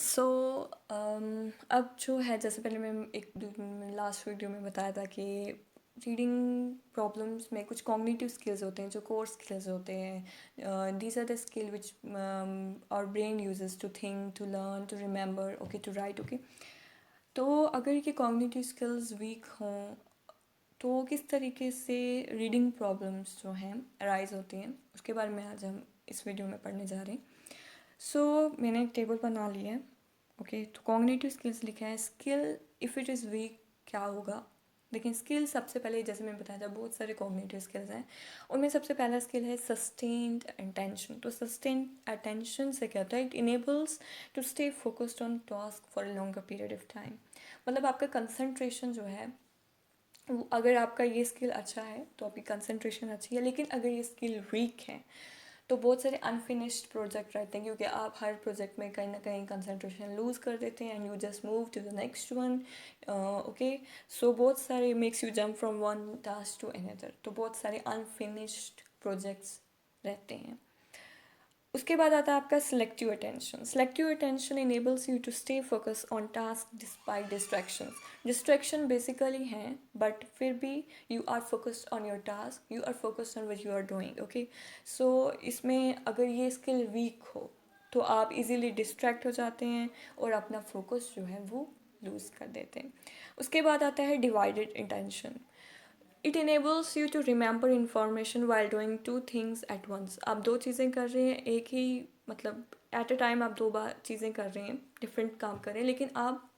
सो अब जो है, जैसे पहले मैं एक लास्ट वीडियो में बताया था कि रीडिंग प्रॉब्लम्स में कुछ कॉग्निटिव स्किल्स होते हैं जो कोर स्किल्स होते हैं। These are the skill which our brain uses to think, to learn, to remember, okay, to write, okay. तो अगर ये कॉग्निटिव स्किल्स वीक हों तो किस तरीके से रीडिंग प्रॉब्लम्स जो हैं अराइज होती हैं, उसके बारे में आज हम इस वीडियो में पढ़ने जा रहे हैं। मैंने एक टेबल बना लिया है, ओके। तो कॉग्निटिव स्किल्स लिखा है, skill if it is week क्या होगा। देखिए, स्किल सबसे पहले, जैसे मैं बताया था, बहुत सारे कॉग्निटिव स्किल्स हैं। उनमें सबसे पहला स्किल है सस्टेन्ड अटेंशन। तो सस्टेन्ड अटेंशन से क्या होता है, it enables to stay focused on task for a longer period of time. मतलब आपका कंसंट्रेशन जो है, अगर आपका ये स्किल अच्छा है तो आपकी कंसंट्रेशन अच्छी है, लेकिन अगर ये स्किल वीक है तो बहुत सारे अनफिनिश्ड प्रोजेक्ट रहते हैं, क्योंकि आप हर प्रोजेक्ट में कहीं ना कहीं कंसंट्रेशन लूज़ कर देते हैं and you just move to the next one, okay. So बहुत सारे makes you jump from one task to another, तो बहुत सारे अनफिनिश्ड प्रोजेक्ट्स रहते हैं। उसके बाद आता है आपका selective attention. Selective attention enables you to stay focus on task despite distractions. Distraction basically हैं, बट फिर भी you are focused on your task, you are focused on what you are doing, okay. So इसमें अगर ये skill weak हो तो आप easily distract हो जाते हैं और अपना फोकस जो है वो लूज़ कर देते हैं। उसके बाद आता है divided attention. It enables you to remember information while doing two things at once. आप दो चीज़ें कर रहे हैं एक ही, मतलब एट अ टाइम आप दो बार चीज़ें कर रहे हैं, डिफरेंट काम कर रहे हैं, लेकिन आप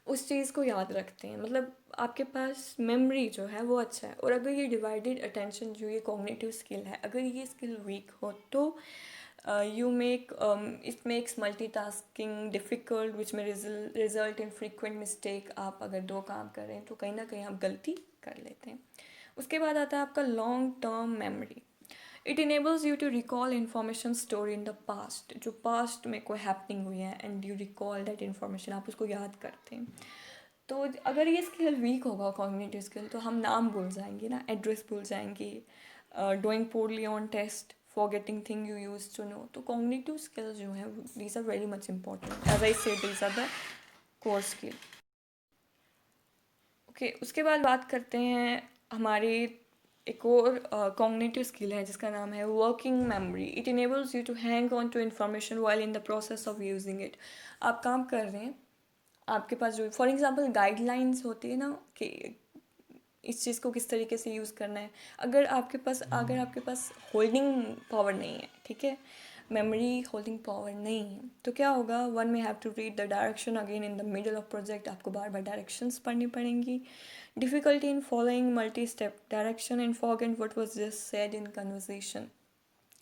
उस चीज़ को याद रखते हैं। मतलब आपके पास मेमोरी जो है वो अच्छा है। और अगर ये डिवाइडेड अटेंशन जो ये कॉग्निटिव स्किल है, अगर ये स्किल वीक हो तो you make it makes multitasking difficult which में रिजल्ट इन फ्रीक्वेंट मिस्टेक। आप अगर दो काम कर रहे हैं तो कहीं ना कहीं आप गलती कर लेते हैं। उसके बाद आता है आपका long term memory. It enables you to recall information store in the past. जो पास्ट में कोई हैपनिंग हुई है and you recall that information, आप उसको याद करते हैं। तो अगर ये स्किल वीक होगा कॉग्निटिव स्किल, तो हम नाम भूल जाएंगे ना, एड्रेस भूल जाएंगे, doing poorly on test, forgetting thing you use to know. तो कॉग्निटिव स्किल्स जो हैं these are very much important, as I said these are the core skill, okay. उसके बाद बात करते हैं हमारे एक और कॉग्निटिव स्किल है जिसका नाम है working memory. It enables you to hang on to information while in the process of using it. आप काम कर रहे हैं, आपके पास जो फॉर एग्जांपल गाइडलाइंस होती है ना कि इस चीज़ को किस तरीके से यूज़ करना है। अगर आपके पास होल्डिंग पावर नहीं है, ठीक है, मेमोरी होल्डिंग पावर नहीं है, तो क्या होगा, one may have to read the direction again in the middle of project. आपको बार बार डायरेक्शंस पढ़नी पड़ेंगी। Difficulty in following multi step direction and forget what was just said in conversation.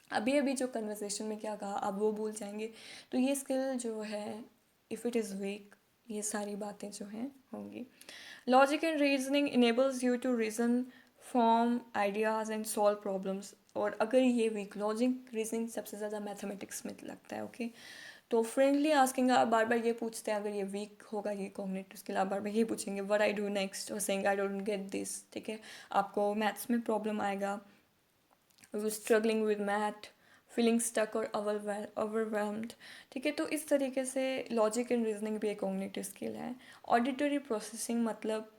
अभी अभी जो कन्वर्सेशन में क्या कहा आप वो भूल जाएंगे। तो ये स्किल जो है, इफ़ इट इज़ वीक, ये सारी बातें जो हैं होंगी। Logic and reasoning enables you to reason, form ideas and solve problems. और अगर ये वीक, लॉजिक रीजनिंग सबसे ज़्यादा मैथमेटिक्स में लगता है, ओके। तो फ्रेंडली आस्किंग, आप बार बार ये पूछते हैं, अगर ये वीक होगा ये कॉग्निटिव स्किल, आप बार बार ये पूछेंगे व्हाट आई डू नेक्स्ट, और saying I don't get this, ठीक है। आपको मैथ्स में प्रॉब्लम आएगा, struggling with math, feeling stuck और ओवरवेलम्ड, ठीक है। तो इस तरीके से लॉजिक एंड रीजनिंग भी एक कॉग्निटिव स्किल है। ऑडिटरी प्रोसेसिंग, मतलब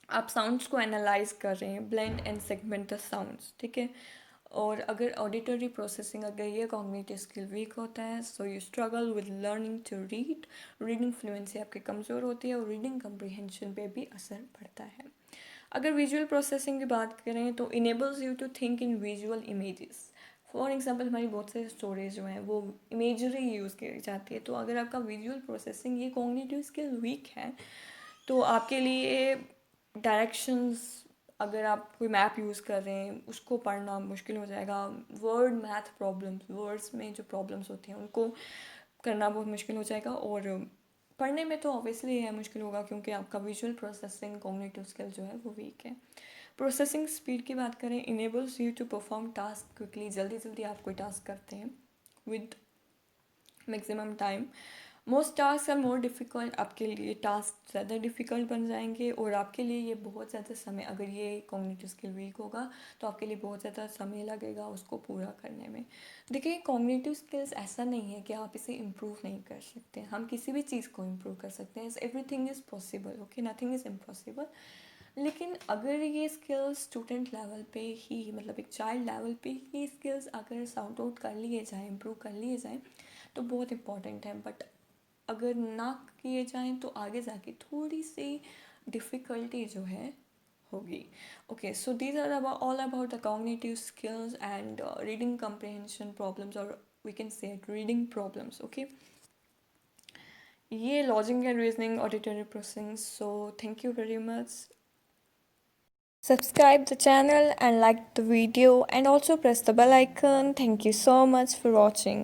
आप साउंड्स को एनालाइज कर रहे हैं, blend and segment the sounds, ठीक है। और अगर ऑडिटरी प्रोसेसिंग, अगर ये कॉग्निटिव स्किल वीक होता है, so you struggle with learning to read. Reading fluency आपकी कमज़ोर होती है और रीडिंग कम्प्रीहेंशन पे भी असर पड़ता है। अगर विजुअल प्रोसेसिंग की बात करें तो enables you to think in visual images. For example, हमारी बहुत सारी स्टोरीज जो हैं वो इमेजरी यूज़ की जाती है। तो अगर आपका विजुअल प्रोसेसिंग, ये कॉग्निटिव स्किल वीक है, तो आपके लिए डायरेक्शंस, अगर आप कोई मैप यूज़ कर रहे हैं उसको पढ़ना मुश्किल हो जाएगा। वर्ड मैथ प्रॉब्लम्स, वर्ड्स में जो प्रॉब्लम्स होती हैं उनको करना बहुत मुश्किल हो जाएगा। और पढ़ने में तो ऑब्वियसली है मुश्किल होगा, क्योंकि आपका विजुअल प्रोसेसिंग कॉग्निटिव स्किल जो है वो वीक है। प्रोसेसिंग स्पीड की बात करें, enables you to perform task quickly. जल्दी जल्दी आप कोई टास्क करते हैं with maximum time. Most task are more difficult, आपके लिए टास्क ज़्यादा डिफ़िकल्ट बन जाएंगे और आपके लिए ये बहुत ज़्यादा समय, अगर ये कॉग्निटिव स्किल वीक होगा तो आपके लिए बहुत ज़्यादा समय लगेगा उसको पूरा करने में। देखिए, कॉग्निटिव स्किल्स ऐसा नहीं है कि आप इसे इम्प्रूव नहीं कर सकते, हम किसी भी चीज़ को इम्प्रूव कर सकते हैं, everything is possible, okay, nothing is impossible. लेकिन अगर ये स्किल्स स्टूडेंट लेवल पे ही, मतलब एक चाइल्ड लेवल पे ही स्किल्स अगर सॉर्ट आउट कर लिए जाएँ, इम्प्रूव कर लिए जाएँ, तो बहुत इंपॉर्टेंट है। बट अगर ना किए जाएं तो आगे जाके थोड़ी सी डिफ़िकल्टी जो है होगी। Okay, so these are about all about the cognitive skills and reading comprehension problems, और we can say reading problems, okay. ये logic and reasoning, auditory processing. So thank you very much. Subscribe the channel and like the video and also press the bell icon. Thank you so much for watching.